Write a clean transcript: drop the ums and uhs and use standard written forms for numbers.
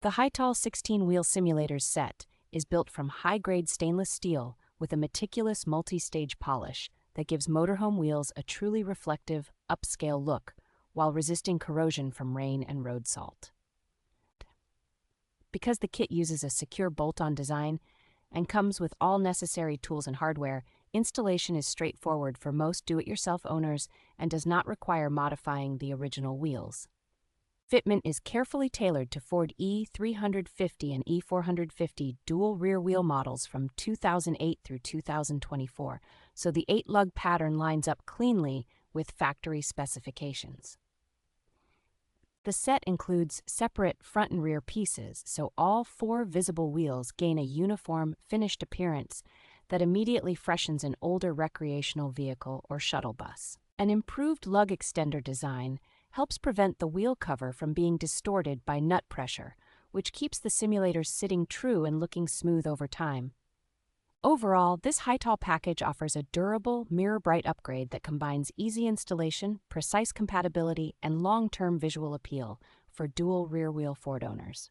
The hightall 16-wheel simulator's set is built from high-grade stainless steel with a meticulous multi-stage polish that gives motorhome wheels a truly reflective, upscale look while resisting corrosion from rain and road salt. Because the kit uses a secure bolt-on design and comes with all necessary tools and hardware, installation is straightforward for most do-it-yourself owners and does not require modifying the original wheels. Fitment is carefully tailored to Ford E350 and E450 dual rear-wheel models from 2008 through 2024, so the 8-lug pattern lines up cleanly with factory specifications. The set includes separate front and rear pieces, so all 4 visible wheels gain a uniform, finished appearance that immediately freshens an older recreational vehicle or shuttle bus. An improved lug extender design helps prevent the wheel cover from being distorted by nut pressure, which keeps the simulator sitting true and looking smooth over time. Overall, this hightall package offers a durable, mirror-bright upgrade that combines easy installation, precise compatibility, and long-term visual appeal for dual rear-wheel Ford owners.